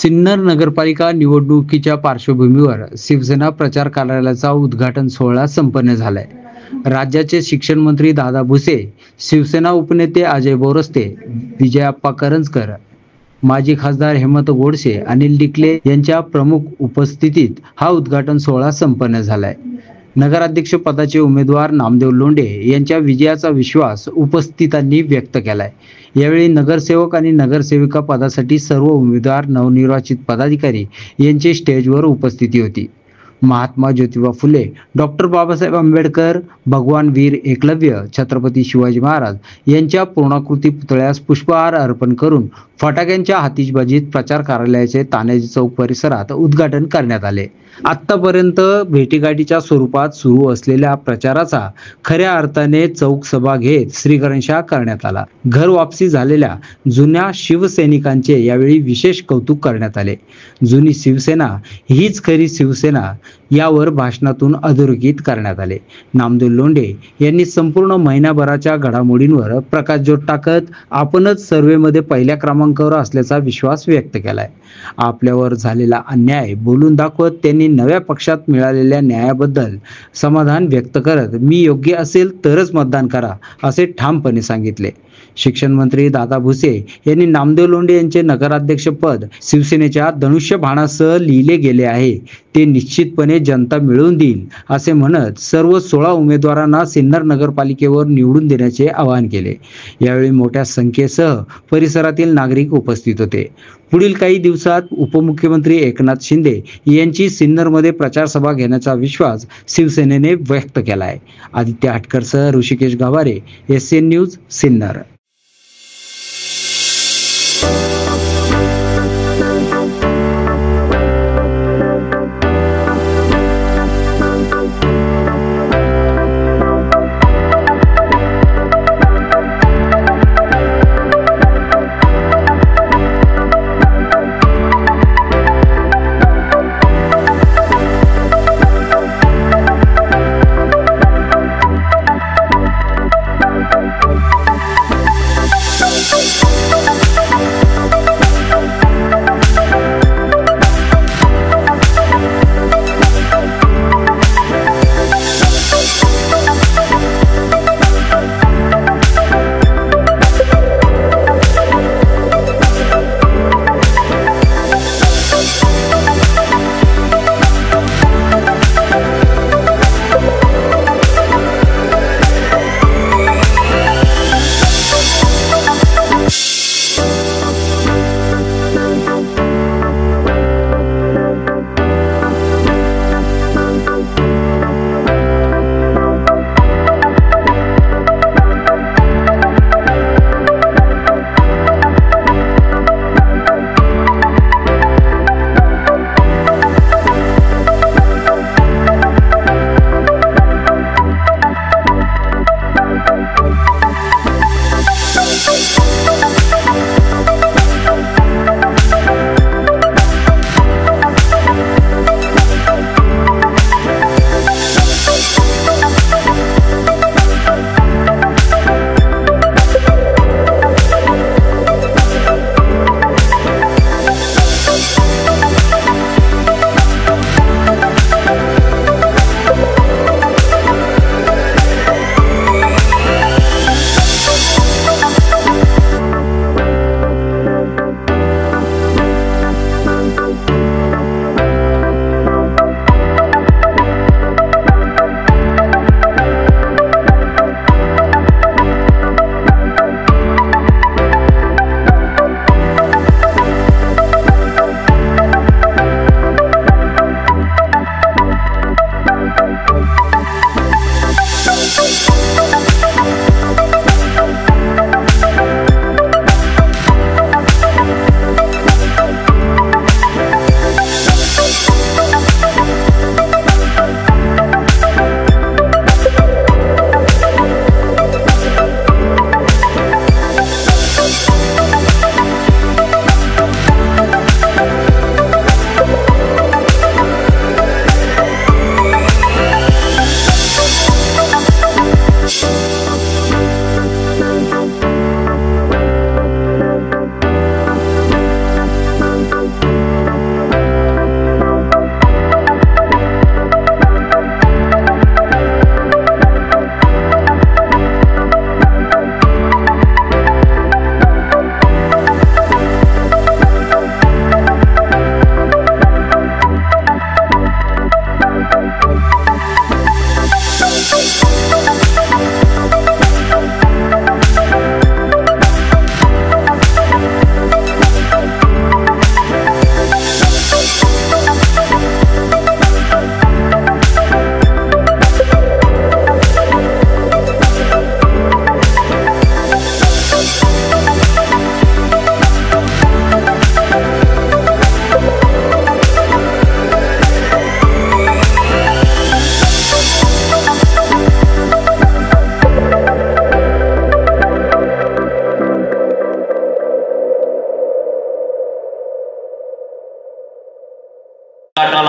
सिन्नर नगरपालिका निवडणुकीच्या पार्श्वभूमीवर शिवसेना प्रचार कार्यालयाचा उद्घाटन सोहळा संपन्न झालाय। राज्याचे शिक्षण मंत्री दादा भुसे, शिवसेना उपनेते अजय बोरस्ते, विजयाप्पा करंजकर, माजी खासदार हेमंत गोडसे, अनिल डिकले यांच्या प्रमुख उपस्थितीत हा उद्घाटन सोहळा संपन्न झालाय। नगराध्यक्ष पदाचे उमेदवार नामदेव लोंढे यांच्या विजयाचा विश्वास उपस्थितांनी व्यक्त केलाय। यावेळी नगरसेवक आणि नगरसेविका पदासाठी सर्व उमेदवार, नवनिर्वाचित पदाधिकारी यांची स्टेजवर उपस्थिती होती। महात्मा ज्योतिबा फुले, डॉक्टर बाबासाहेब आंबेडकर, भगवान वीर एकलव्य, छत्रपती शिवाजी महाराज यांच्या पूर्णाकृती पुतळ्यास पुष्पहार अर्पण करून फटाक्यांच्या आतिषबाजीत प्रचार कार्यालयाचे तान्हाजी चौक परिसरात उद्घाटन करण्यात आले। आतापर्यंत भेटीगाठीच्या स्वरूपात सुरू असलेल्या प्रचाराचा खऱ्या अर्थाने चौक सभा घेत श्रीगणेशा करण्यात आला। घर वापसी झालेल्या जुन्या शिवसैनिकांचे यावेळी विशेष कौतुक करण्यात आले। जुनी शिवसेना हीच खरी शिवसेना यावर भाषणातून अधोरेखित करण्यात आले। नामदेव लोंढे यांनी संपूर्ण महिन्याभराच्या घडामोडींवर प्रकाशझोत टाकत आपणच सर्व्हेमध्ये पहिल्या क्रमांकावर असल्याचा विश्वास व्यक्त केलाय। आपल्यावर झालेला अन्याय बोलून दाखवत त्यांनी नव्या पक्षात मिळालेल्या न्यायाबद्दल समाधान व्यक्त करत मी योग्य असेल तरच मतदान करा असे ठामपणे सांगितले। शिक्षण मंत्री दादा भुसे यांनी नामदेव लोंढे यांचे नगराध्यक्ष पद शिवसेनेच्या धनुष्यबाणासह लिहिले गेले आहे, ते निश्चितपणे जनता मिळवून देईल असे म्हणत सर्व 16 उमेदवारांना सिन्नर नगरपालिकेवर निवडून देण्याचे आवाहन केले। यावेळी मोठ्या संख्येसह परिसरातील नागरिक उपस्थित होते। पुढील काही दिवसात उपमुख्यमंत्री एकनाथ शिंदे यांची सिन्नरमध्ये प्रचार सभा घेण्याचा विश्वास शिवसेनेने व्यक्त केला आहे। आदित्य हटकरसह ऋषिकेश गावारे, SN न्यूज, सिन्नर।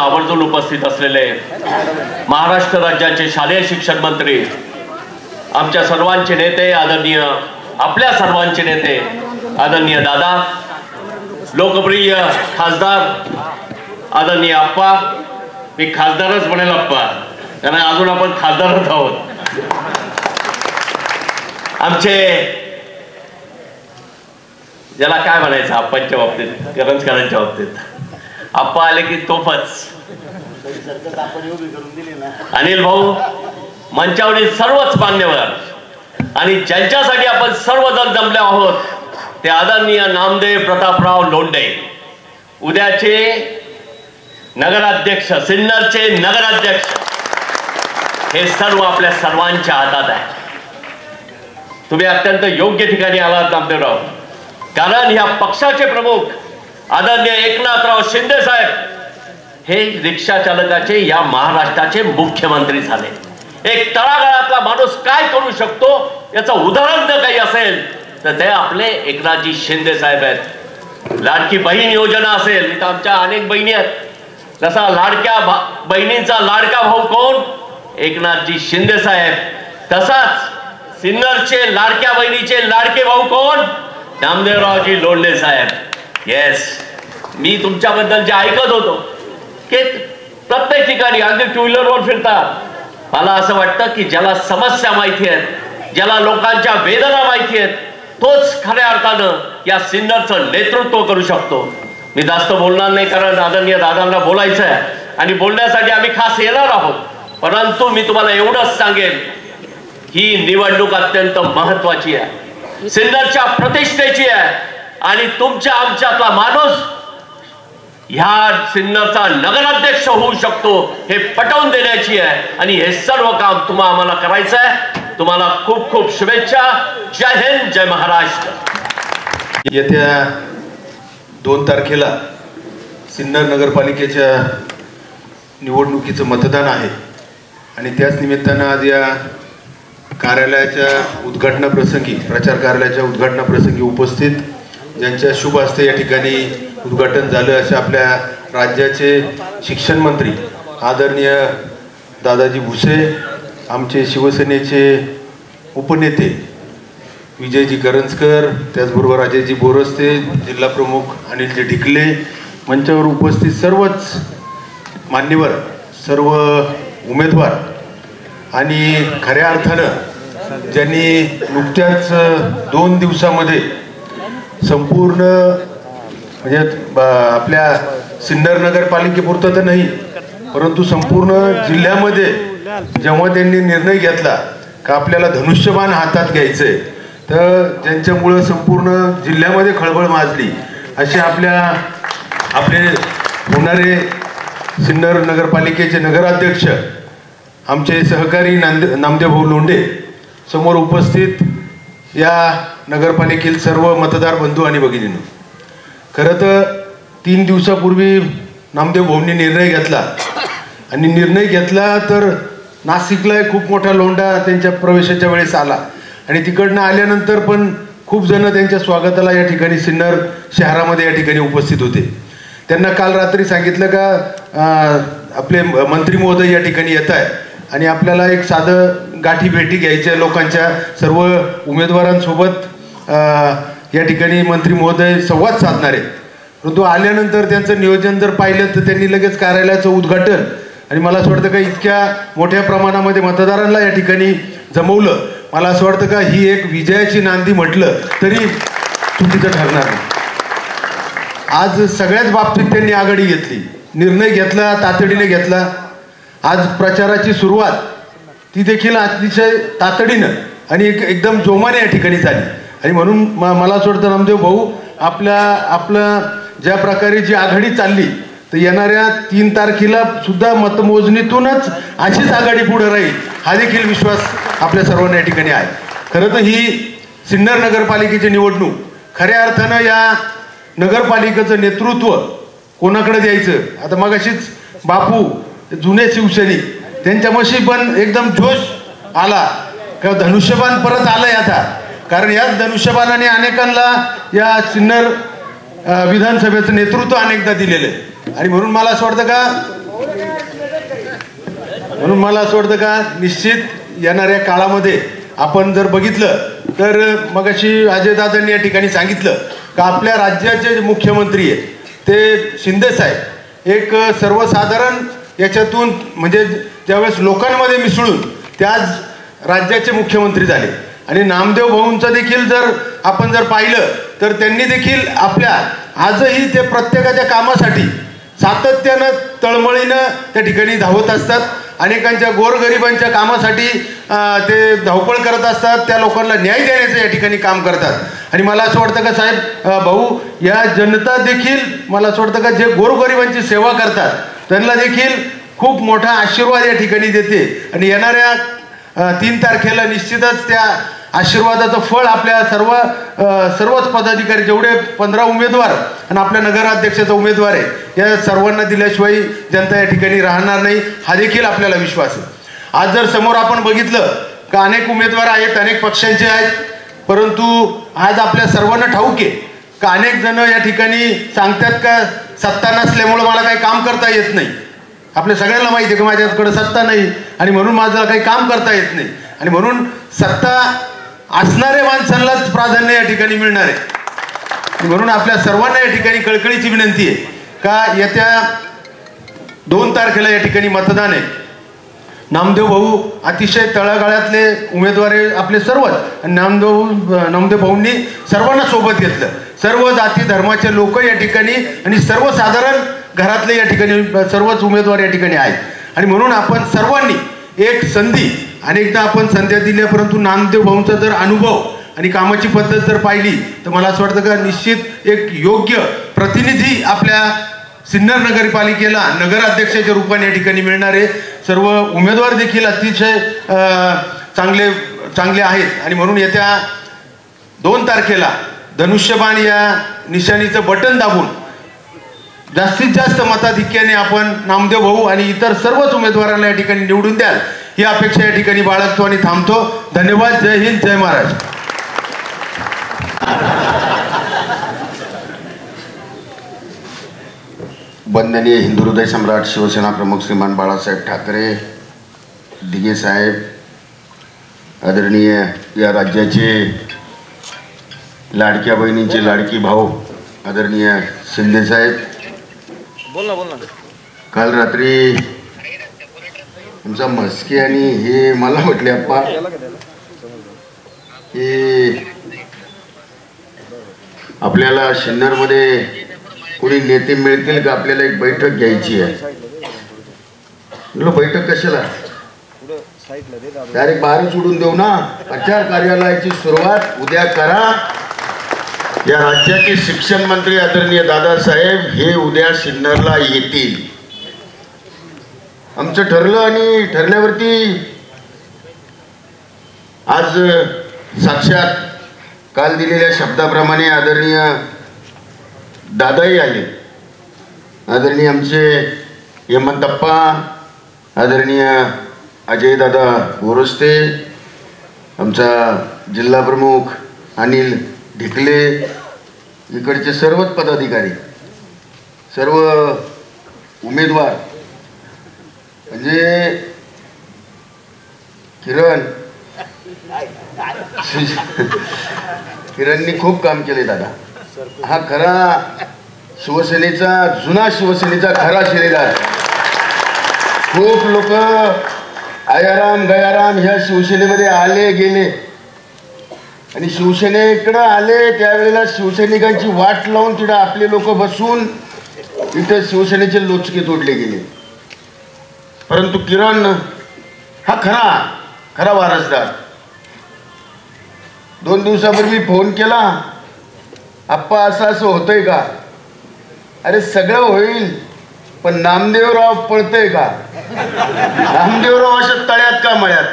आवर्जून उपस्थित असलेले महाराष्ट्र राज्याचे शालेय शिक्षण मंत्री, आमच्या सर्वांचे नेते आदरणीय, आपल्या सर्वांचे नेते आदरणीय दादा, लोकप्रिय खासदार आदरणीय आप्पा, मी खासदारच म्हणेल आप्पा, कारण अजून आपण खासदारच आहोत. आमचे ज्याला काय म्हणायचं आप्पांच्या बाबतीत, करंजकरांच्या बाबतीत, आप्पा आले की तोफच. अनिल भाऊ, मंचावरील सर्वच मान्यवर आणि ज्यांच्यासाठी आपण सर्वजण जमले आहोत ते आदरणीय नामदेव प्रतापराव लोंढे, उद्याचे नगराध्यक्ष, सिन्नरचे नगराध्यक्ष, हे सर्व आपल्या सर्वांच्या हातात आहे. तुम्ही अत्यंत योग्य ठिकाणी आलात नामदेवराव, कारण या पक्षाचे प्रमुख आदरणीय एकनाथराव शिंदे साहेब हे रिक्षा चालकाचे या महाराष्ट्राचे मुख्यमंत्री झाले. एक तळागाळातला माणूस काय करू शकतो याचं उदाहरण जर काही असेल तर ते आपले एकनाथजी शिंदे साहेब आहेत. लाडकी बहीण योजना असेल, इथं आमच्या अनेक बहिणी आहेत, तसा लाडक्या बहिणींचा लाडका भाऊ कोण? एकनाथजी शिंदे साहेब. तसाच सिन्नरचे लाडक्या बहिणीचे लाडके भाऊ कोण? नामदेवरावजी लोंढे साहेब. येस, मी तुमच्याबद्दल जे ऐकत होतो की प्रत्येक ठिकाणी अगदी टू व्हीलरवर फिरतात, मला असं वाटतं की ज्याला समस्या माहिती आहेत, ज्याला लोकांच्या वेदना माहिती आहेत, तोच खऱ्या अर्थानं या सिन्नरचं नेतृत्व करू शकतो. मी जास्त बोलणार नाही, कारण आदरणीय दादांना बोलायचं आहे आणि बोलण्यासाठी आम्ही खास येणार आहोत. परंतु मी तुम्हाला एवढंच सांगेन, ही निवडणूक अत्यंत महत्वाची आहे, सिन्नरच्या प्रतिष्ठेची आहे आणि तुमच्या आमच्यातला माणूस ह्या सिन्नरचा नगराध्यक्ष होऊ शकतो हे पटवून देण्याची आहे आणि हे सर्व काम तुम्हाला आम्हाला करायचं आहे. तुम्हाला खूप खूप शुभेच्छा. जय हिंद, जय महाराष्ट्र. येत्या 2 तारखेला सिन्नर नगरपालिकेच्या निवडणुकीचं मतदान आहे आणि त्याच निमित्तानं आज या कार्यालयाच्या उद्घाटनाप्रसंगी, प्रचार कार्यालयाच्या उद्घाटनाप्रसंगी उपस्थित, ज्यांच्या शुभ हस्ते या ठिकाणी उद्घाटन झालं अशा आपल्या राज्याचे शिक्षण मंत्री आदरणीय दादाजी भुसे, आमचे शिवसेनेचे उपनेते विजयजी करंजकर, त्याचबरोबर अजयजी बोरस्ते, जिल्हा प्रमुख अनिलजी ढिकले, मंचावर उपस्थित सर्वच मान्यवर, सर्व उमेदवार आणि खऱ्या अर्थानं ज्यांनी नुकत्याच 2 दिवसामध्ये संपूर्ण म्हणजे आपल्या सिन्नर नगरपालिकेपुरतं तर नाही, परंतु संपूर्ण जिल्ह्यामध्ये जेव्हा त्यांनी निर्णय घेतला का आपल्याला धनुष्यबाण हातात घ्यायचंय, तर ज्यांच्यामुळं संपूर्ण जिल्ह्यामध्ये खळबळ माजली असे आपले होणारे सिन्नर नगरपालिकेचे नगराध्यक्ष आमचे सहकारी नामदेवभाऊ लोंढे समोर उपस्थित, या नगरपालिकेतील सर्व मतदार बंधू आणि भगिनींनो, खरं तर 3 दिवसापूर्वी नामदेव भाऊंनी निर्णय घेतला आणि निर्णय घेतला तर नाशिकला खूप मोठा लोंढा त्यांच्या प्रवेशाच्या वेळेस आला आणि तिकडनं आल्यानंतर पण खूप जण त्यांच्या स्वागताला या ठिकाणी सिन्नर शहरामध्ये या ठिकाणी उपस्थित होते. त्यांना काल रात्री सांगितलं का आपले मंत्री महोदय या ठिकाणी येत आहे आणि आपल्याला एक साधं गाठी भेटी घ्यायच्या लोकांच्या, सर्व उमेदवारांसोबत या ठिकाणी मंत्री महोदय संवाद साधणार आहेत. परंतु आल्यानंतर त्यांचं नियोजन जर पाहिलं तर त्यांनी लगेच कार्यालयाचं उद्घाटन आणि मला असं वाटतं का इतक्या मोठ्या प्रमाणामध्ये मतदारांना या ठिकाणी जमवलं. मला असं वाटतं का ही एक विजयाची नांदी म्हटलं तरी चुकीचं ठरणार नाही. आज सगळ्याच बाबतीत त्यांनी आघाडी घेतली, निर्णय घेतला, तातडीने घेतला. आज प्रचाराची सुरुवात ती देखील अतिशय तातडीनं आणि एकदम जोमाने या ठिकाणी झाली आणि म्हणून मला असं वाटतं नामदेव भाऊ आपलं ज्या प्रकारे जी आघाडी चालली तर येणाऱ्या 3 तारखेला सुद्धा मतमोजणीतूनच अशीच आघाडी पुढे राहील हा देखील विश्वास आपल्या सर्वांना या ठिकाणी आहे. खरं तर ही सिन्नर नगरपालिकेची निवडणूक खऱ्या अर्थानं या नगरपालिकेचं नेतृत्व कोणाकडे द्यायचं. आता मगाशीच बापू जुने शिवसैनिक त्यांच्यापाशी पण एकदम जोश आला का धनुष्यबाण परत आलंय आता, कारण याच धनुष्यबाणाने अनेकांना या सिन्नर विधानसभेचं नेतृत्व अनेकदा दिलेलं आहे आणि म्हणून मला असं वाटतं का म्हणून मला असं वाटतं का निश्चित येणाऱ्या काळामध्ये आपण जर बघितलं तर मगाशी अजयदादांनी या ठिकाणी सांगितलं का आपल्या राज्याचे जे मुख्यमंत्री आहेत ते शिंदे साहेब एक सर्वसाधारण याच्यातून म्हणजे ज्यावेळेस लोकांमध्ये मिसळून त्याच राज्याचे मुख्यमंत्री झाले. आणि नामदेव भाऊंचं देखील जर आपण जर पाहिलं तर त्यांनी देखील आपल्या आजही ते प्रत्येकाच्या कामासाठी सातत्यानं तळमळीनं त्या ठिकाणी धावत असतात. अनेकांच्या गोरगरिबांच्या कामासाठी ते धावपळ करत असतात. त्या लोकांना न्याय देण्याचं या ठिकाणी काम करतात. आणि मला असं वाटतं का साहेब भाऊ या जनता देखील मला असं वाटतं का जे गोरगरिबांची सेवा करतात त्यांना देखील खूप मोठा आशीर्वाद या ठिकाणी देते. आणि येणाऱ्या 3 तारखेला निश्चितच त्या आशीर्वादाचं फळ आपल्या सर्वच पदाधिकारी जेवढे 15 उमेदवार आणि आपल्या नगराध्यक्षाचा उमेदवार आहे या सर्वांना दिल्याशिवाय जनता या ठिकाणी राहणार नाही हा देखील आपल्याला विश्वास आहे. आज जर समोर आपण बघितलं का अनेक उमेदवार आहेत, अनेक पक्षांचे आहेत, परंतु आज आपल्या सर्वांना ठाऊक आहे का अनेक जण या ठिकाणी सांगतात का सत्ता नसल्यामुळं मला काही काम करता येत नाही. आपल्या सगळ्यांना माहिती आहे की माझ्याकडे सत्ता नाही आणि म्हणून माझं काही काम करता येत नाही. आणि म्हणून सत्ता असणाऱ्या माणसांनाच प्राधान्य या ठिकाणी मिळणार आहे. म्हणून आपल्या सर्वांना या ठिकाणी कळकळीची विनंती आहे का येत्या 2 तारखेला या ठिकाणी मतदान आहे. नामदेव भाऊ अतिशय तळागाळातले उमेदवार आहे आपले सर्वच. आणि नामदेव भाऊंनी सर्वांना सोबत घेतलं. सर्व जाती धर्माचे लोक या ठिकाणी आणि सर्वसाधारण घरातले या ठिकाणी सर्वच उमेदवार या ठिकाणी आहेत. आणि म्हणून आपण सर्वांनी एक संधी अनेकदा आपण संध्या दिल्या परंतु नामदेव भाऊंचा जर अनुभव आणि कामाची पद्धत जर पाहिली तर मला असं वाटतं का निश्चित एक योग्य प्रतिनिधी आपल्या सिन्नर नगरपालिकेला नगराध्यक्षाच्या रूपाने या ठिकाणी मिळणार आहे. सर्व उमेदवार देखील अतिशय चांगले आहेत. आणि म्हणून येत्या 2 तारखेला धनुष्यबाण या निशाणीचं बटन दाबून जास्तीत जास्त मताधिक्याने आपण नामदेव भाऊ आणि इतर सर्वच उमेदवारांना या ठिकाणी निवडून द्याल ही अपेक्षा या ठिकाणी बाळगतो आणि थांबतो. धन्यवाद. जय हिंद, जय महाराष्ट्र. वंदनीय हिंदू हृदय सम्राट शिवसेना प्रमुख श्रीमान बाळासाहेब ठाकरे दिघे साहेब, आदरणीय या राज्याचे लाडक्या बहिणींचे लाडकी भाऊ आदरणीय शिंदे साहेब, काल रात्री तुमचा मस्के आणि हे मला म्हटले अप्पा की आपल्याला सिन्नरमध्ये कोणी नेते मिळतील का, आपल्याला एक बैठक घ्यायची आहे. बैठक कशाला, डायरेक्ट बाहेर सोडून देऊ ना. प्रचार कार्यालयाची सुरुवात उद्या करा. या राज्याचे शिक्षण मंत्री आदरणीय दादासाहेब हे उद्या सिन्नरला येतील. आमचं ठरलं आणि ठरल्यावरती आज साक्षात काल दिलेल्या शब्दाप्रमाणे आदरणीय दादाही आले. आदरणीय आमचे हेमंतप्पा, आदरणीय अजयदादा गोरस्ते, आमचा जिल्हा प्रमुख अनिल ढिकले, इकडचे सर्वच पदाधिकारी, सर्व उमेदवार म्हणजे किरणनी खूप काम केले दादा. हा खरा शिवसेनेचा, जुना शिवसेनेचा खरा शिलेदार. खूप लोक आयाराम गयाराम ह्या शिवसेनेमध्ये आले गेले आणि शिवसेनेकडे आले त्यावेळेला शिवसैनिकांची वाट लावून तिथं आपले लोक बसून इथं शिवसेनेचे लोचके तोडले गेले. परंतु किरण हा खरा वारसदार. 2 दिवसापूर्वी फोन केला, आप्पा असं असं होतंय का. अरे सगळं होईल पण नामदेवराव पळतय का. नामदेवराव अशा तळ्यात का मळ्यात.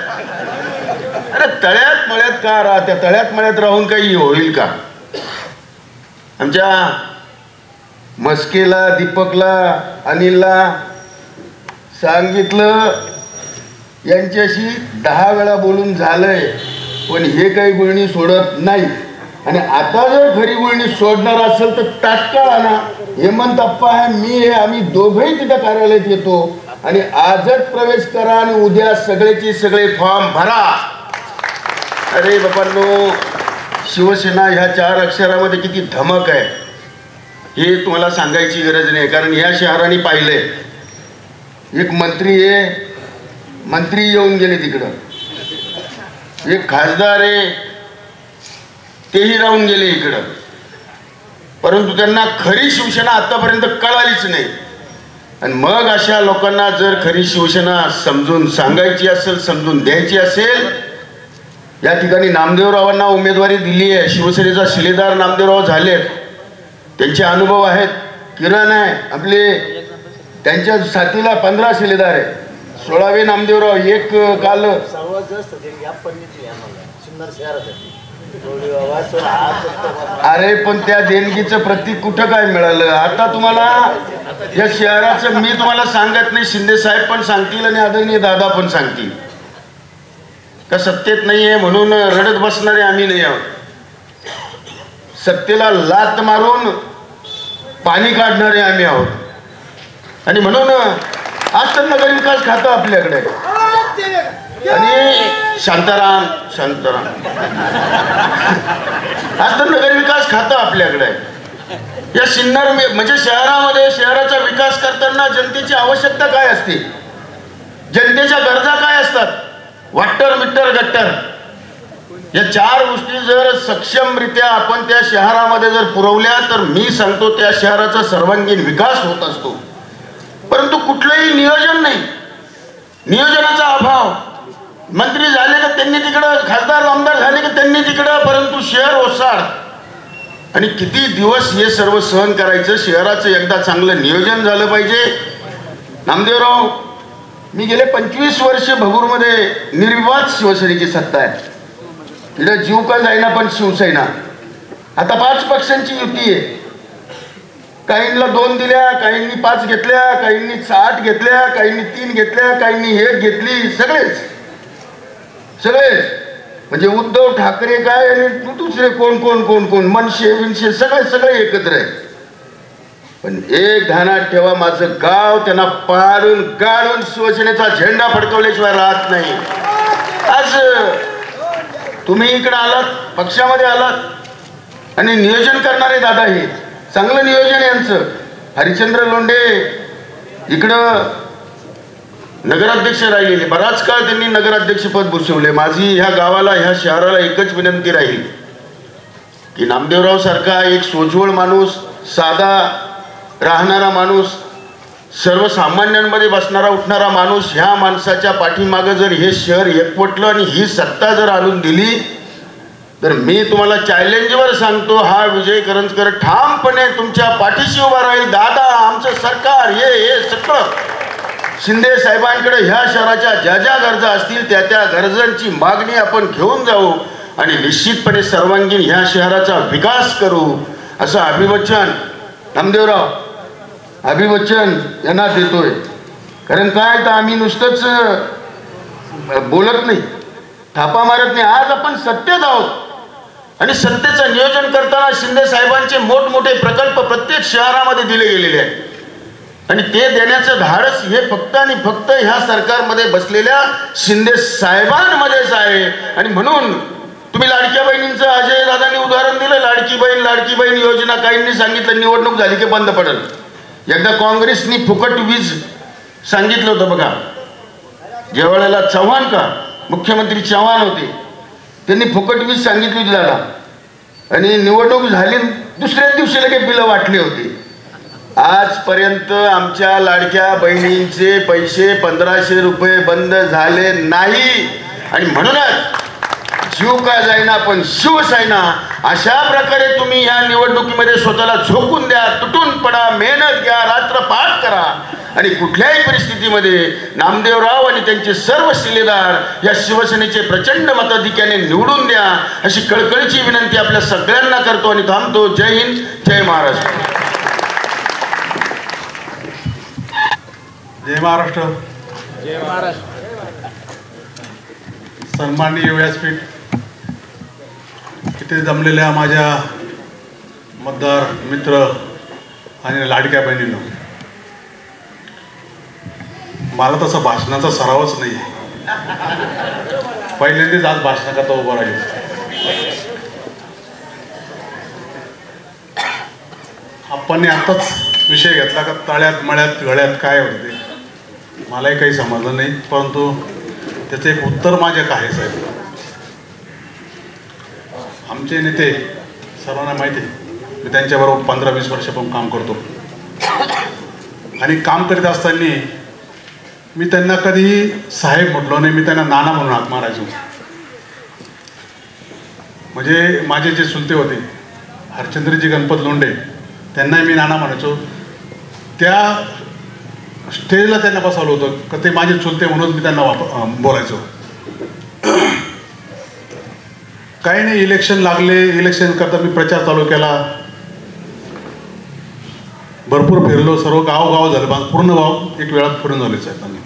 अरे तळ्यात मळ्यात का राहा, त्या तळ्यात मळ्यात राहून काही होईल का. आमच्या मस्केला, दीपकला, अनिलला सांगितलं, यांच्याशी 10 वेळा बोलून झालंय पण हे काही गुळणी सोडत नाही. आणि आता जर खरी गुळणी सोडणार असेल तर तात्काळ आणा. हेमंतप्पा आहे, मी आहे, आम्ही दोघंही तिथं कार्यालयात येतो आणि आजच प्रवेश करा आणि उद्या सगळेचे सगळे फॉर्म भरा. अरे बाबांनो, शिवसेना ह्या 4 अक्षरामध्ये किती धमक आहे हे तुम्हाला सांगायची गरज नाही, कारण या शहराने पाहिलंय. एक मंत्री येऊन गेले तिकडं, एक खासदार आहे तेही राहून गेले इकडं, परंतु त्यांना खरी शिवसेना आतापर्यंत कळालीच नाही. आणि मग अशा लोकांना जर खरी शिवसेना समजून सांगायची असेल, समजून द्यायची असेल, या ठिकाणी नामदेवरावांना उमेदवारी दिली आहे. शिवसेनेचा शिलेदार नामदेवराव झालेत, त्यांचे अनुभव आहेत. किरण आहे आपले, त्यांच्या साथीला 15 शिलेदार आहे. 16वे नामदेवराव. एक काल अरे पण त्या देणगीचं प्रतीक कुठं काय मिळालं? आता तुम्हाला या शहराचं मी तुम्हाला सांगत नाही, शिंदे साहेब पण सांगतील आणि आदरणीय दादा पण सांगतील का सत्तेत नाहीये म्हणून रडत बसणारे आम्ही नाही आहोत. सत्तेला लात मारून पाणी काढणारे आम्ही आहोत. आणि म्हणून आज तर नगर विकास खातं आपल्याकडे, आणि शांताराम आज तर नगर विकास खातं आपल्याकडे. या सिन्नर म्हणजे शहरामध्ये शहराचा विकास करताना जनतेची आवश्यकता काय असते, जनतेच्या गरजा काय असतात, वाटर मीटर गट्टर, या 4 गोष्टी जर सक्षमरित्या आपण त्या शहरामध्ये जर पुरवल्या तर मी सांगतो त्या शहराचा सर्वांगीण विकास होत असतो. परंतु कुठलंही नियोजन नाही, नियोजनाचा अभाव. मंत्री झाले का त्यांनी तिकडं, खासदार आमदार झाले का त्यांनी तिकडं, परंतु शहर ओसाड. आणि किती दिवस हे सर्व सहन करायचं? शहराचं एकदा चांगलं नियोजन झालं पाहिजे. नामदेवराव, मी गेले 25 वर्ष भगूरमध्ये निर्विवाद शिवसेनेची सत्ता आहे. तिला जीव का जाईना पण शिवसेना. आता 5 पक्षांची युती आहे. काहींना 2 दिल्या, काहींनी 5 घेतल्या, काहींनी 8 घेतल्या, काहींनी 3 घेतल्या, काहींनी 1 घेतली. सगळेच म्हणजे उद्धव ठाकरे काय आणि दुसरे कोण मनसे विनशे सगळे एकत्र आहे. पण एक ध्यानात ठेवा, माझं गाव त्यांना पाडून गाळून शिवसेनेचा झेंडा फडकवल्याशिवाय राहत नाही. आज तुम्ही इकडे आलात, पक्षामध्ये आलात आणि नियोजन करणारे दादा, हे चांगलं नियोजन यांचं. हरिश्चंद्र लोंढे इकडं नगराध्यक्ष राहिलेले, बराच काळ त्यांनी नगराध्यक्षपद भूषवले. माझी ह्या गावाला, ह्या शहराला एकच विनंती राहील की नामदेवराव सारखा एक सोज्वळ माणूस, साधा राहणारा माणूस, सर्वसामान्यांमध्ये बसणारा उठणारा माणूस, ह्या माणसाच्या पाठीमागं जर हे शहर एकवटलं आणि ही सत्ता जर आणून दिली तर मी तुम्हाला चॅलेंजवर सांगतो, हा विजय करंजकर ठामपणे तुमच्या पाठीशी उभा राहील. दादा, आमचं सरकार हे सगळं शिंदे साहेबांकडे ह्या शहराच्या ज्या गरजा असतील त्या गरजांची मागणी आपण घेऊन जाऊ आणि निश्चितपणे सर्वांगीण ह्या शहराचा विकास करू, असं अभिवचन नामदेवराव यांना देतोय. कारण काय तर आम्ही नुसतंच बोलत नाही, थापा मारत नाही. आज आपण सत्तेत आहोत आणि सत्तेचं नियोजन करताना शिंदे साहेबांचे मोठमोठे प्रकल्प प्रत्येक शहरामध्ये दिले गेलेले आहेत आणि ते देण्याचं धाडस हे फक्त आणि फक्त ह्या सरकारमध्ये बसलेल्या शिंदे साहेबांमध्येच आहे. आणि म्हणून तुम्ही लाडक्या बहिणींचं अजय दादांनी उदाहरण दिलं. लाडकी बहीण योजना काहींनी सांगितलं निवडणूक झाली की बंद पडेल. एकदा काँग्रेसनी फुकट वीज सांगितलं होतं बघा, ज्यावेळेला चव्हाण का मुख्यमंत्री चव्हाण होते, त्यांनी फुकट वीज सांगितली होती दादा, आणि निवडणूक झाली दुसऱ्याच दिवशी लगेच बिलं वाटली होती. आजपर्यंत आमच्या लाडक्या बहिणींचे पैसे 1500 रुपये बंद झाले नाही. आणि म्हणूनच जीव का जाईना पण शिवसेना, अशा प्रकारे तुम्ही ह्या निवडणुकीमध्ये स्वतःला झोकून द्या, तुटून पडा, मेहनत घ्या, रात्रपाठ करा आणि कुठल्याही परिस्थितीमध्ये नामदेवराव आणि त्यांचे सर्व शिलेदार या शिवसेनेचे प्रचंड मताधिक्याने निवडून द्या, अशी कळकळीची विनंती आपल्या सगळ्यांना करतो आणि थांबतो. जय हिंद, जय महाराष्ट्र. जय महाराष्ट्र. जय महाराष्ट्र. सन्माननीय व्यासपीठ, इथे जमलेल्या माझ्या मतदार मित्र आणि लाडक्या बहिणींनो, मला तसा भाषणाचा सरावच नाही आहे. पहिल्यांदाच आज भाषण करता उभं राहील. आपण आताच विषय घेतला का तळ्यात मळ्यात गळ्यात काय होते मलाही काही समजलं नाही, परंतु त्याचं एक उत्तर माझ्या आहे साहेब. आमचे नेते सर्वांना माहिती आहे, मी त्यांच्याबरोबर 15-20 वर्षापासून काम करतो आणि काम करीत असताना मी त्यांना कधी साहेब म्हटलो नाही, मी त्यांना नाना म्हणून हाक मारायचो. म्हणजे माझे जे चुलते होते हरचंद्रजी गणपत लोंढे, त्यांनाही मी नाना म्हणायचो. त्या स्टेजला त्यांना बसवलं होतं का ते माझे चुलते म्हणून मी त्यांना बोलायचो. काही नाही, इलेक्शन लागले, इलेक्शन करता मी प्रचार चालू केला, भरपूर फिरलो, सर्व गाव झालं, पूर्ण गाव एक वेळात फिरून झाले साहेब.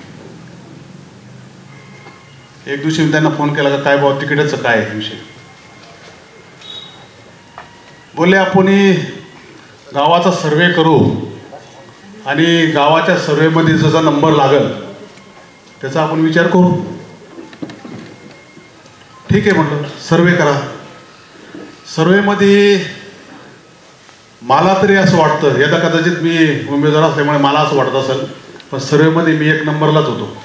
एक दिवशी मी त्यांना फोन केला का काय बाबा तिकीटाचं काय आहे विषय. बोलले आपण गावाचा सर्वे करू आणि गावाच्या सर्वेमध्ये जसा नंबर लागल त्याचा आपण विचार करू. ठीक आहे म्हटलं, सर्वे करा. सर्वेमध्ये मला तरी असं वाटतं, यदा कदाचित मी उमेदवार असल्यामुळे मला असं वाटत असेल, पण सर्वेमध्ये मी 1 नंबरलाच होतो.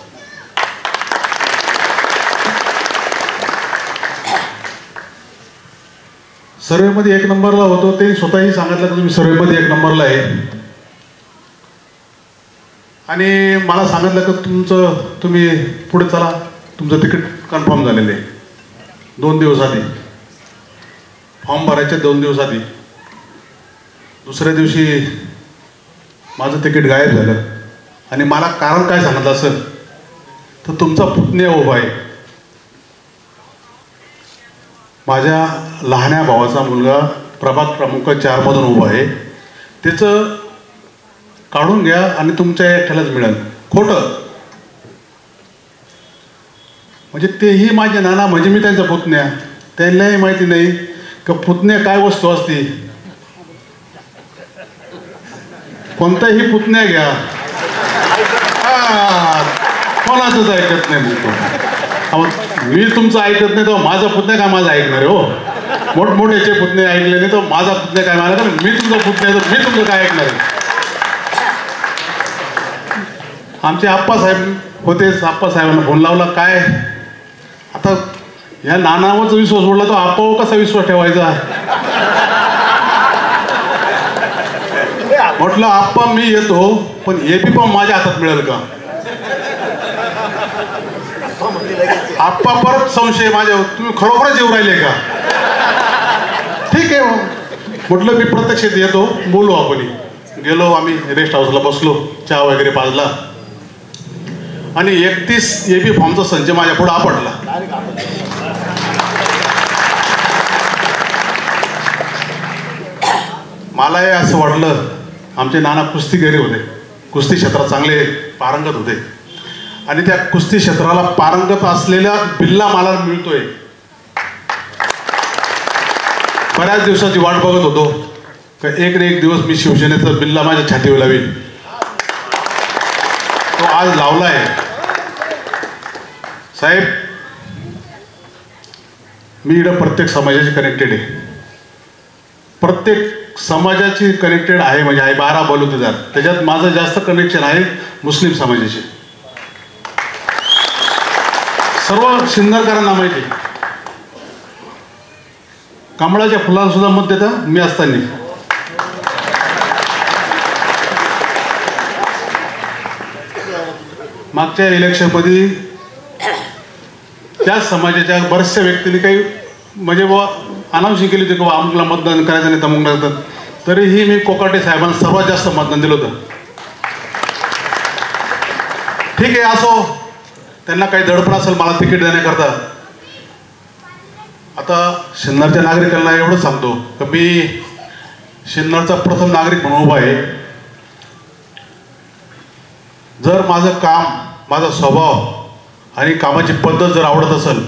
सर्वेमध्ये 1 नंबरला होतो. ते स्वतःही सांगितलं की तुम्ही सर्वेमध्ये 1 नंबरला आहे आणि मला सांगितलं की तुम्ही पुढे चला, तुमचं तिकीट कन्फर्म झालेलं आहे. 2 दिवस आधी फॉर्म भरायचे, 2 दिवस आधी. दुसऱ्या दिवशी माझं तिकीट गायब झालं आणि मला कारण काय सांगितलं असेल तर तुमचा पुतण्या उभा आहे, माझ्या लहान्या भावाचा मुलगा प्रभाग क्रमांक 4 मधून उभा आहे, त्याचं काढून घ्या आणि तुमच्या एकट्यालाच मिळेल. खोटं. म्हणजे तेही माझे नाना, म्हणजे मी त्यांचा पुतण्या. त्यांनाही माहिती नाही का पुतण्या काय वस्तू असते. कोणताही पुतण्या घ्या, कोणाचंच ऐकत नाही म्हणतो. मी तुमचं ऐकत नाही तर माझा पुतण्या काय माझं ऐकणार आहे हो. मोठमोठ्याचे पुतणे ऐकले नाही तर माझा पुतण्या काय मला, मी तुमचा पुतण्या तर मी तुमचं काय ऐकणार आहे. आमचे आप्पासाहेब होते, आप्पासाहेबांना फोन लावला, काय आता या नानावरचा विश्वास उडला तो आप्पावर कसा विश्वास ठेवायचा. म्हटलं आप्पा मी येतो, पण एबी पण माझ्या हातात मिळेल का. आप्पा परत संशय माझ्यावर, तुम्ही खरोखरच येऊ राहिले का. ठीक आहे म्हटलं मी प्रत्यक्षात येतो, बोलू आपण. गेलो आम्ही रेस्ट हाऊसला, बसलो, चहा वगैरे पाजला आणि 31 एबी फॉर्मचा संच माझ्या पुढे आपटला. मला हे असं वाटलं, आमचे नाना कुस्तीगिरी होते, कुस्ती क्षेत्रात चांगले पारंगत होते आणि त्या कुस्ती क्षेत्राला पारंगत असलेला बिल्ला मला मिळतोय. बऱ्याच दिवसाची वाट बघत होतो का एक ना एक दिवस मी शिवसेनेचा बिल्ला माझ्या छातीवर लावीन. तो आज लावलाय. साहेब मी इकडं प्रत्येक समाजाशी कनेक्टेड आहे, प्रत्येक समाजाची कनेक्टेड आहे. म्हणजे आहे 12 बलुतेदार, त्याच्यात माझं जास्त कनेक्शन आहे मुस्लिम समाजाशी. सर्व सिन्नरकरांना माहिती, कमळाच्या फुलाला सुद्धा मत देता मी असताना. मागच्या इलेक्शनमध्ये त्याच समाजाच्या बऱ्याचशा व्यक्तींनी काही म्हणजे अनाउन्सिंग केली होती की आम्हाला मतदान करायचं नाही तमुक लागतात, तरीही मी कोकाटे साहेबांना सर्वात जास्त मतदान दिलं होतं. ठीक आहे, असो, त्यांना काही दडपण असेल मला तिकीट देण्याकरता. आता सिन्नरच्या नागरिकांना एवढंच सांगतो की मी सिन्नरचा प्रथम नागरिक म्हणून उभा आहे. जर माझं काम, माझा स्वभाव आणि कामाची पद्धत जर आवडत असेल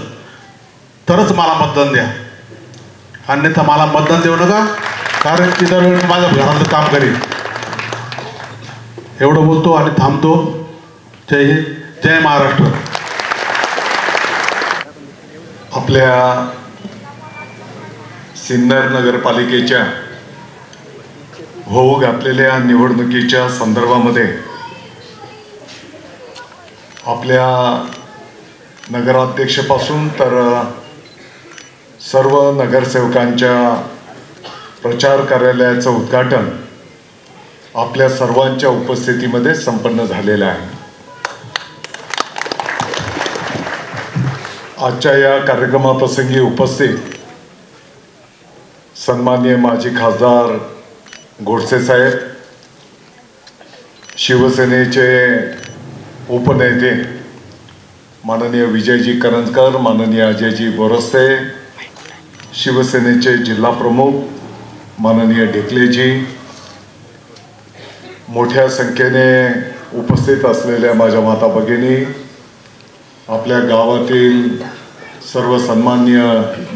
तरच मला मतदान द्या, अन्यथा मला मतदान देऊ नका, कारण इतर वेळेस माझ्या घरातलं काम करेल. एवढं बोलतो आणि थांबतो. जय हिंद, जय महाराष्ट्र. आपल्या सिन्नर नगरपालिकेच्या होऊ घातलेल्या निवडणुकीच्या संदर्भामध्ये आपल्या नगराध्यक्षापासून तर सर्व नगरसेवकांच्या प्रचार कार्यालयाचं उद्घाटन आपल्या सर्वांच्या उपस्थितीमध्ये संपन्न झालेलं आहे. आजच्या या कार्यक्रमाप्रसंगी उपस्थित सन्माननीय माजी खासदार गोडसे साहेब, शिवसेनेचे उपनेते माननीय विजयजी करंजकर, माननीय अजयजी बोरस्ते, शिवसेनेचे जिल्हा प्रमुख माननीय ढेकलेजी, मोठ्या संख्येने उपस्थित असलेल्या माझ्या माता भगिनी, आपल्या गावातील सर्व सन्माननीय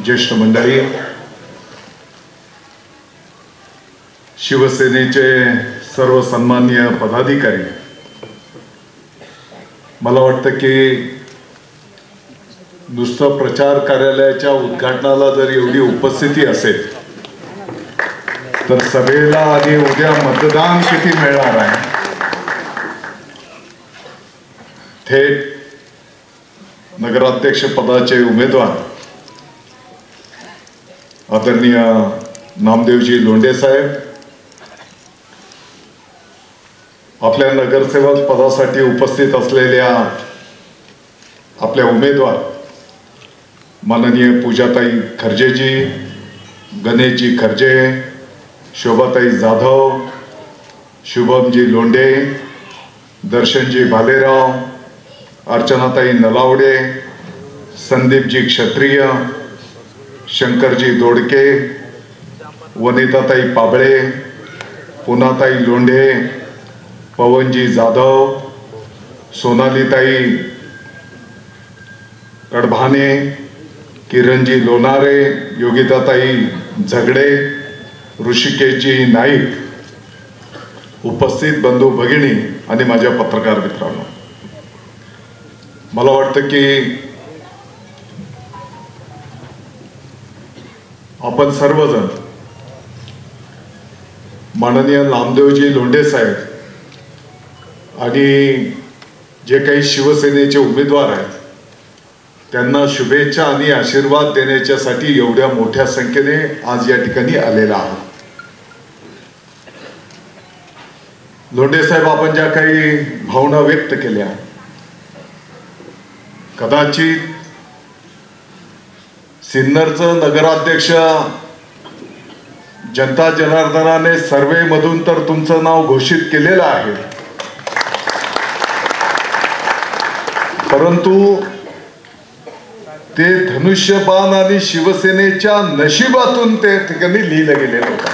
ज्येष्ठ मंडळी, शिवसेनेचे सर्व सन्माननीय पदाधिकारी, मला वाटतं की नुसतं प्रचार कार्यालयाच्या उद्घाटनाला जर एवढी उपस्थिती असेल तर सभेला आणि उद्या मतदान किती मिळणार आहे. थेट नगराध्यक्ष पदाचे उमेदवार आदरणीय नामदेवजी लोंढे साहेब, आपल्या नगरसेवक पदासाठी उपस्थित असलेल्या आपल्या उमेदवार माननीय पूजाताई खर्जेजी, गणेशजी खर्जे, शोभाताई जाधव, शुभमजी लोंढे, दर्शनजी भालेराव, अर्चनाताई नलावडे, संदीपजी क्षत्रिय, शंकरजी दोडके, वनिताताई पाबळे, पुनाताई लोंढे, पवनजी जाधव, सोनालीताई कडभाने, किरणजी लोणारे, योगिताताई झगडे, ऋषिकेशजी नाईक, उपस्थित बंधू भगिनी आणि माझ्या पत्रकार मित्रांनो, मला वाटतं की आपण सर्वजण माननीय नामदेवजी लोंढे साहेब आणि जे काही शिवसेनेचे उमेदवार आहेत त्यांना शुभेच्छा आणि आशीर्वाद देण्याच्यासाठी एवढ्या मोठ्या संख्येने आज या ठिकाणी आलेला आहात. लोंढे साहेब, आपण ज्या काही भावना व्यक्त केल्या, कदाचित सिन्नरचं नगराध्यक्ष जनता जनार्दनाने सर्वे मधून तर तुमचं नाव घोषित केलेलं आहे, परंतु ते धनुष्यबाण आणि शिवसेनेच्या नशिबातून ते ठिकाणी लिहिलं गेलेलं होतं.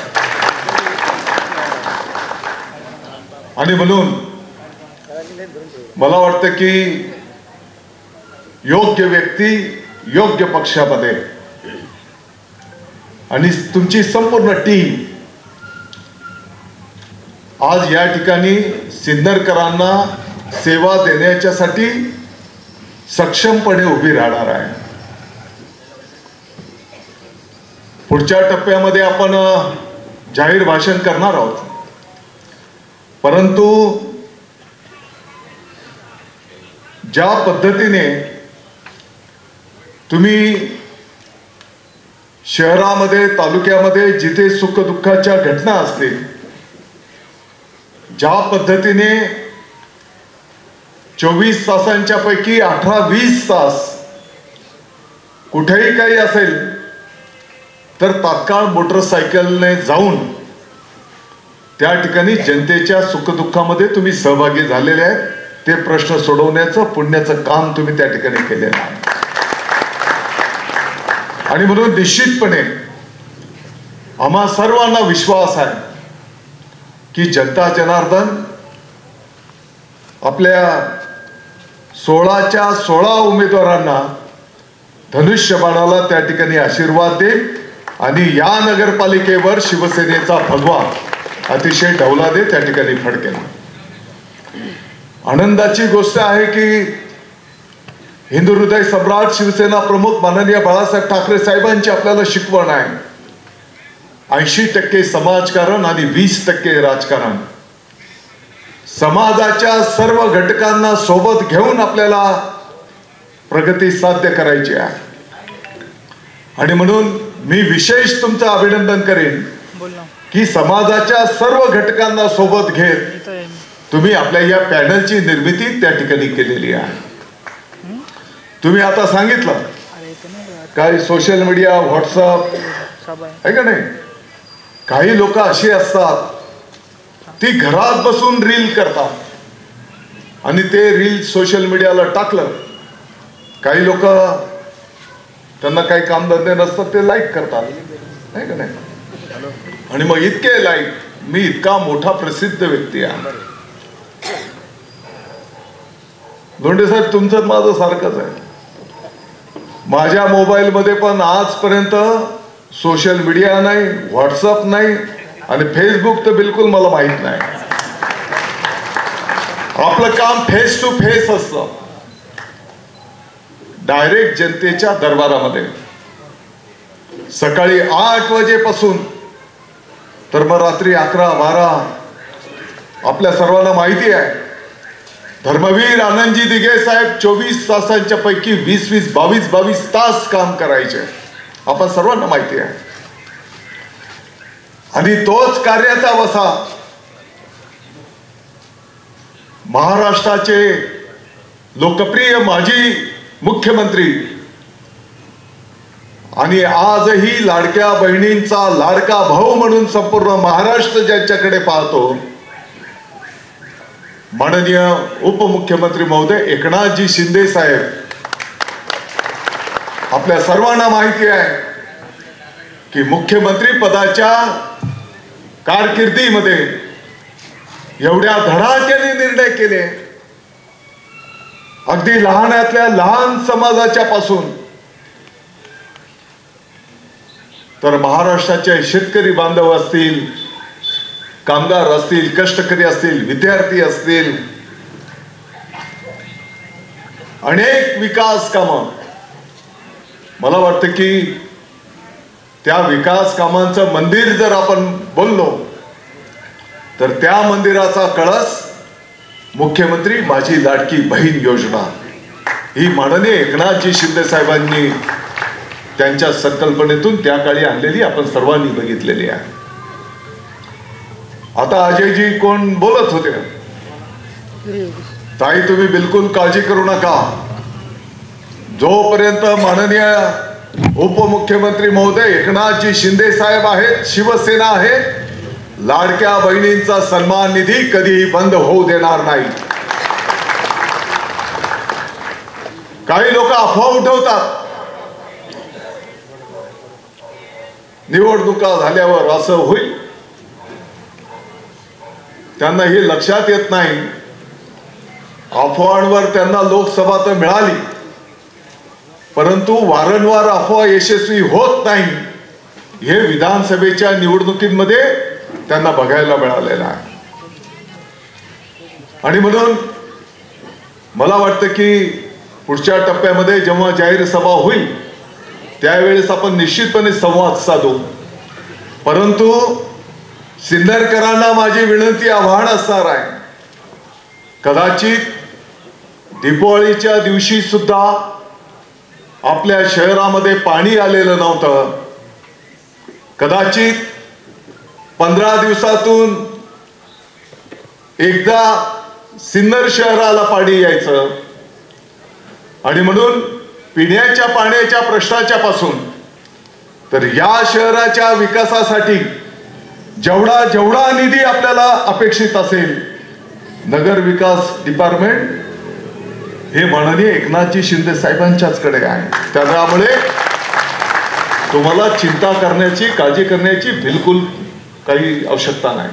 आणि म्हणून मला वाटतं की योग्य व्यक्ती योग्य पक्षामध्ये आणि तुमची संपूर्ण टीम आज या ठिकाणी सिन्नरकरांना सेवा देण्याच्यासाठी सक्षमपणे उभी राहणार आहे. पुढच्या टप्प्यामध्ये आपण जाहीर भाषण करणार आहोत, परंतु ज्या पद्धतीने तुम्ही शहरामध्ये तालुक्यामध्ये जिथे सुखदुःखाच्या घटना असतील, ज्या पद्धतीने 24 तासांच्या पैकी 18-20 तास कुठेही काही असेल तर तात्काळ मोटरसायकलने जाऊन त्या ठिकाणी जनतेच्या सुखदुःखामध्ये तुम्ही सहभागी झालेले आहेत. ते प्रश्न सोडवण्याचं पुण्याचं काम तुम्ही त्या ठिकाणी केलेलं आहे. आणि म्हणून निश्चितपणे आम्हा सर्वांना विश्वास आहे की जनता जनार्दन आपल्या 16च्या 16 उमेदवारांना धनुष्यबाणाला त्या ठिकाणी आशीर्वाद देईल आणि या नगरपालिकेवर शिवसेनेचा भगवा अतिशय डौलादे त्या ठिकाणी फडकेल. आनंदाची गोष्ट आहे की हिंदू हृदय सम्राट शिवसेना प्रमुख माननीय बाळासाहेब ठाकरे साहेबांची आपल्याला शिकवण आहे. 80% समाजकारण आणि 20% राजकारण. समाजाच्या सर्व घटकांना सोबत घेऊन आपल्याला प्रगती साध्य करायची आहे. आणि म्हणून मी विशेष तुमचं अभिनंदन करेन की समाजाच्या सर्व घटकांना सोबत घेत तुम्ही आपल्या या पॅनलची निर्मिती त्या ठिकाणी केलेली आहे. तुम्ही आता सांगितलं काही सोशल मीडिया व्हॉट्सअप आहे का नाही, काही लोक अशी असतात ती घरात बसून रील करतात आणि ते रील सोशल मीडियाला टाकलं. काही लोक त्यांना काही कामधंदे नसतात ते लाईक करतात नाही का नाही, आणि मग इतके लाईक, मी इतका मोठा प्रसिद्ध व्यक्ती आहे. लोंढे साहेब तुमचं माझं सारखंच आहे. माझ्या मोबाईल मध्ये पण आजपर्यंत सोशल मीडिया नाही, व्हॉट्सअप नाही आणि फेसबुक तर बिलकुल मला माहित नाही. आपलं काम फेस टू फेस असतं, डायरेक्ट जनतेच्या दरबारामध्ये. सकाळी 8 वाजेपासून तर मग रात्री 11-12 आपल्या सर्वांना माहिती आहे धर्मवीर आनंदजी दिघे साहेब 24 तासांच्या पैकी 20-20, 22-22 तास काम करायचे. आपण सर्वांना माहिती आहे. आणि तोच कार्याचा वसा महाराष्ट्राचे लोकप्रिय माजी मुख्यमंत्री आणि आजही लाडक्या बहिणींचा लाडका भाऊ म्हणून संपूर्ण महाराष्ट्र ज्यांच्याकडे पाहतो माननीय उपमुख्यमंत्री महोदय एकनाथजी शिंदे साहेब. आपल्या सर्वांना माहिती आहे की मुख्यमंत्री पदाच्या कारकिर्दीमध्ये एवढ्या धडाक्याने निर्णय केले, अगदी लहानातल्या लहान समाजाच्या पासून तर महाराष्ट्राचे शेतकरी बांधव असतील, कामगार असतील, कष्टकरी असतील, विद्यार्थी असतील, अनेक विकास कामं. मला वाटतं की त्या विकास कामांचं मंदिर जर आपण बोललो तर त्या मंदिराचा कळस मुख्यमंत्री माझी लाडकी बहीण योजना ही माननीय एकनाथजी शिंदे साहेबांनी त्यांच्या संकल्पनेतून त्या काळी आणलेली आपण सर्वांनी बघितलेली आहे. आता अजयजी कोण बोलत होते, ताई तुम्ही बिलकुल काळजी करू नका. जोपर्यंत माननीय उपमुख्यमंत्री महोदय एकनाथजी शिंदे साहेब आहेत, शिवसेना आहे, लाडक्या बहिणींचा सन्मान निधी कधीही बंद होऊ देणार नाही. काही लोक अफवा उठवतात निवडणुका झाल्यावर असं होईल, त्यांना हे लक्षात येत नाही अफवांवर त्यांना लोकसभा तर मिळाली परंतु वारंवार अफवा यशस्वी होत नाही हे विधानसभेच्या निवडणुकीमध्ये त्यांना बघायला मिळालेलं आहे. आणि म्हणून मला वाटतं की पुढच्या टप्प्यामध्ये जेव्हा जाहीर सभा होईल त्यावेळेस आपण निश्चितपणे संवाद साधू. परंतु सिन्नरकरांना माझी विनंती, आव्हान असणार आहे, कदाचित दीपावलीच्या दिवशी सुद्धा आपल्या शहरामध्ये पाणी आलेलं नव्हतं, कदाचित 15 दिवसातून एकदा सिन्नर शहराला पाणी यायचं. आणि म्हणून पिण्याच्या पाण्याच्या प्रश्नाच्या पासून तर या शहराच्या विकासासाठी जेवढा जेवढा निधी आपल्याला अपेक्षित असेल, नगर विकास डिपार्टमेंट हे माननीय एकनाथजी शिंदे साहेबांच्याच कडे आहे. त्यामुळे तुम्हाला चिंता करण्याची, काळजी करण्याची बिलकुल काही आवश्यकता नाही.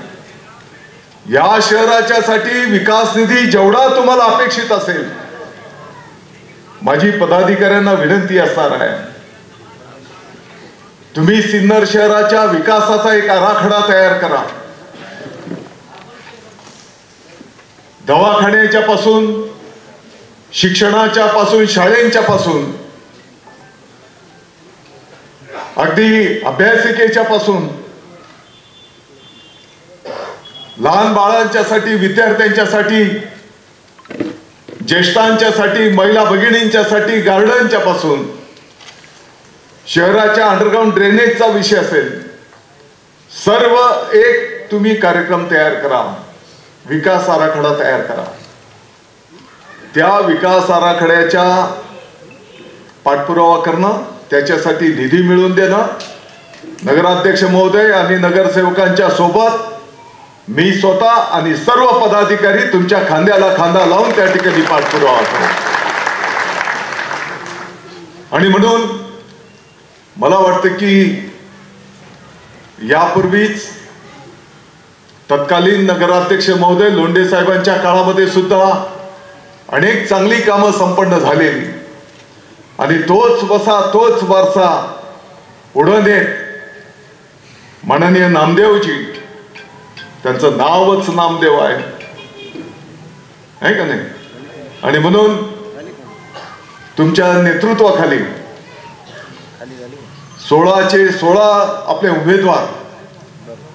या शहराच्या साठी विकास निधी जेवढा तुम्हाला अपेक्षित असेल, माझी पदाधिकाऱ्यांना विनंती असणार आहे, तुम्ही सिन्नर शहराच्या विकासाचा एक आराखडा तयार करा. दवाखान्याच्या पासून, शिक्षणाच्या पासून, शाळेंच्या पासून, अगदी अभ्यासिकेच्या पासून, लहान बाळांच्यासाठी, विद्यार्थ्यांच्यासाठी, ज्येष्ठांच्यासाठी, महिला भगिनींच्यासाठी गार्डनच्या पासून, शहराच्या अंडरग्राऊंड ड्रेनेजचा विषय असेल, सर्व एक तुम्ही कार्यक्रम तयार करा, विकास आराखडा तयार करा. त्या विकास आराखड्याच्या पाठपुरावा करणं, त्याच्यासाठी निधी मिळवून देणं, नगराध्यक्ष महोदय आणि नगरसेवकांच्या सोबत मी स्वतः आणि सर्व पदाधिकारी तुमच्या खांद्याला खांदा लावून त्या ठिकाणी पाठपुरावा करू. आणि म्हणून मला वाटतं की यापूर्वीच तत्कालीन नगराध्यक्ष महोदय लोंढे साहेबांच्या काळामध्ये सुद्धा अनेक चांगली कामं संपन्न झालेली, आणि तोच वसा, तोच वारसा पुढे नेत माननीय नामदेवजी, त्यांचं नावच नामदेव आहे का नाही, आणि म्हणून तुमच्या नेतृत्वाखाली 16चे 16 आपले उमेदवार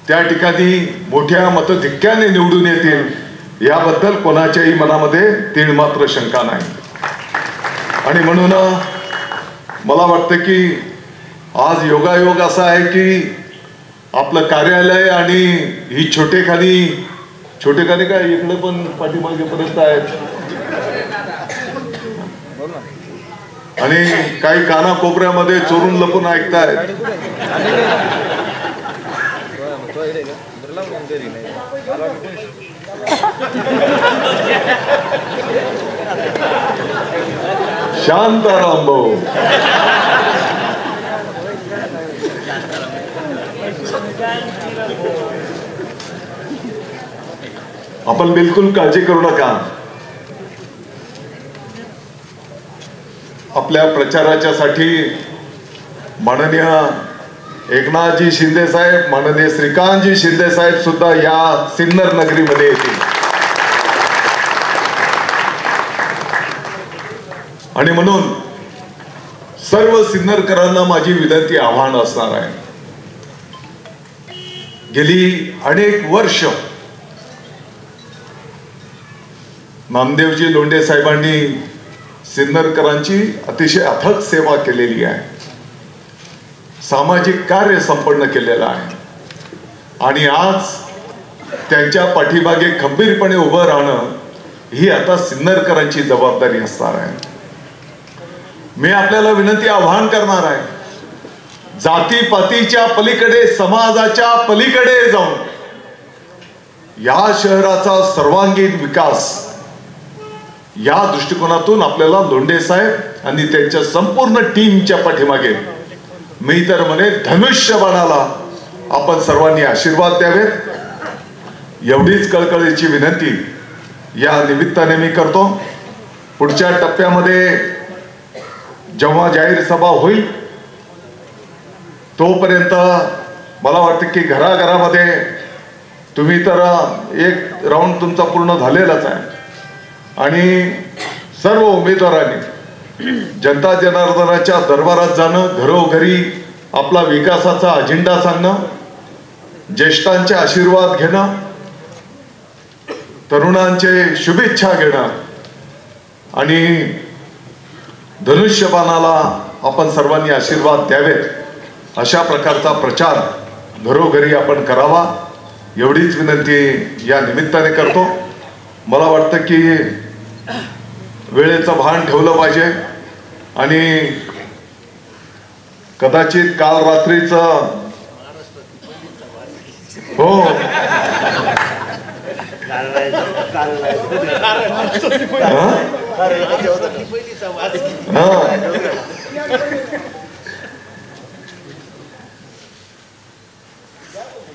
त्या ठिकाणी मोठ्या मतधिक्याने निवडून येतील याबद्दल कोणाच्याही मनामध्ये तीळ मात्र शंका नाही. आणि म्हणून मला वाटतं की आज योगायोग असा आहे की आपलं कार्यालय आणि ही छोटेखानी काय इकडे पण पाठीमागेपर्यंत आहेत, आणि काही कानाकोपऱ्यामध्ये चोरून लपून ऐकतायत. शांताराम भाऊ, आपण बिलकुल काळजी करू नका. आपल्या प्रचाराच्या साठी माननीय एकनाथजी शिंदे साहेब, माननीय श्रीकांतजी शिंदे साहेब सुद्धा या सिन्नर नगरीमध्ये येतील. आणि म्हणून सर्व सिन्नरकरांना माझी विनंती, आव्हान असणार आहे. गेली अनेक वर्ष नामदेवजी लोंढे साहेबांनी सिन्नरकरांची अतिशय अथक सेवा केलेली आहे, सामाजिक कार्य संपन्न केलेलं आहे, आणि आज त्यांच्या पाठीमागे खंबीरपणे उभं राहणं ही आता सिन्नरकरांची जबाबदारी असणार आहे. मी आपल्याला विनंती, आवाहन करणार आहे, जातीपातीच्या पलीकडे, समाजाच्या पलीकडे जाऊन या शहराचा सर्वांगीण विकास, या दृष्टिकोनातून आपल्याला लोंढे साहेब आणि त्यांच्या संपूर्ण टीमच्या पाठीमागे, मी तर म्हणे धनुष्यबाणाला आपण सर्वांनी आशीर्वाद द्यावेत, एवढीच कळकळीची विनंती या निमित्ताने मी करतो. पुढच्या टप्प्यामध्ये जेव्हा जाहीर सभा होईल तोपर्यंत मला वाटतं की घराघरामध्ये तुम्ही तर एक राऊंड तुमचा पूर्ण झालेलाच आहे, आणि सर्व उमेदवारांनी जनता जनार्दनाच्या दरबारात जाणं, घरोघरी आपला विकासाचा अजेंडा सांगणं, ज्येष्ठांचे आशीर्वाद घेणं, तरुणांचे शुभेच्छा घेणं, आणि धनुष्यबाणाला आपण सर्वांनी आशीर्वाद द्यावेत, अशा प्रकारचा प्रचार घरोघरी आपण करावा, एवढीच विनंती या निमित्ताने करतो. मला वाटतं की वेळेचं भान ठेवलं पाहिजे, आणि कदाचित काल रात्रीचं हो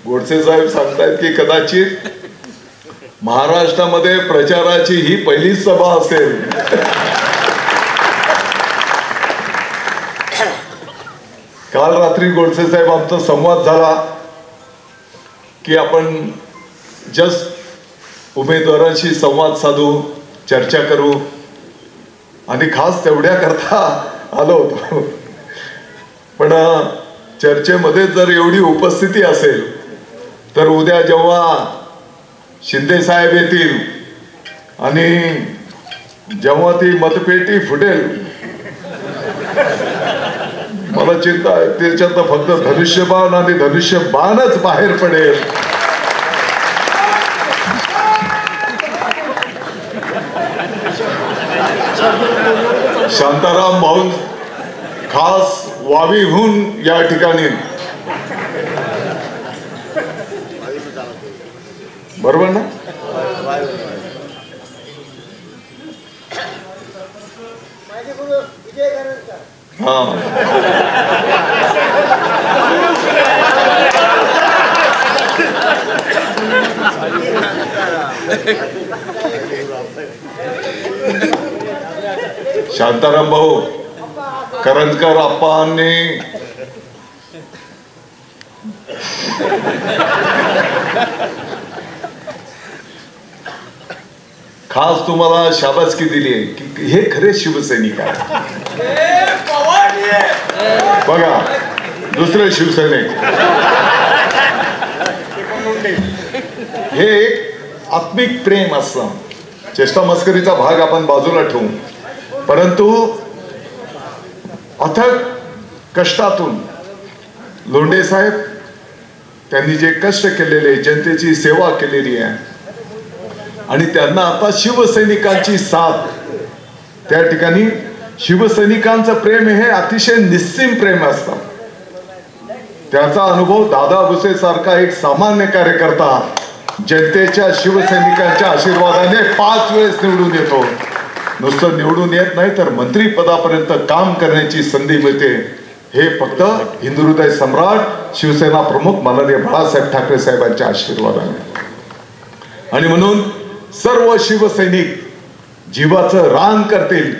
गोडसे साहेब सांगतायत की कदाचित महाराष्ट्रामध्ये प्रचाराची ही पहिलीच सभा असेल. काल रात्री गोडसे साहेब आमचा संवाद झाला की आपण जस्ट उमेदवारांशी संवाद साधू, चर्चा करू आणि खास तेवढ्या करता आलो होतो. पण चर्चेमध्ये जर एवढी उपस्थिती असेल तर उद्या जेव्हा शिंदे साहेब येतील आणि जेव्हा ती मतपेटी फुटेल, मला चिंता आहे त्याच्यात फक्त धनुष्यबाण आणि धनुष्यबाणच बाहेर पडेल. शांताराम भाऊ खास वावीहून या ठिकाणी, बरोबर ना? हा, शांताराम भाऊ करंजकर आप्पांनी खास तुम्हाला शाबासकी दिली आहे की हे खरे शिवसैनिक आहे. बघा दुसरे शिवसैनिक हे एक आत्मिक प्रेम असतं. चेष्टा मस्करीचा भाग आपण बाजूला ठेवू, परंतु अथक कष्टातून लोंढे साहेब त्यांनी जे कष्ट केलेले, जनतेची सेवा केलेली आहे आणि त्यांना आता शिवसैनिकांची साथ, त्या ठिकाणी शिवसैनिकांचं प्रेम हे अतिशय निस्सीम प्रेम असतं. त्याचा अनुभव दादा भुसे सारखा एक सामान्य कार्यकर्ता जनतेच्या शिवसैनिकांच्या आशीर्वादाने 5 वेळेस निवडून येतो. नुसतं निवडून येत नाही तर मंत्रिपदापर्यंत काम करण्याची संधी मिळते. हे फक्त हिंदुहृदय सम्राट शिवसेना प्रमुख माननीय बाळासाहेब ठाकरे साहेबांच्या आशीर्वादाने. आणि म्हणून सर्व शिवसैनिक जीवाचं रान करतील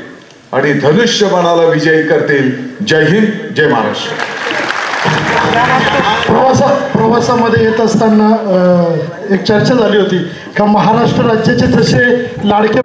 आणि धनुष्यबाणाला विजयी करतील. जय हिंद, जय महाराष्ट्र. प्रवासामध्ये येत असताना एक चर्चा झाली होती का महाराष्ट्र राज्याचे जसे लाडके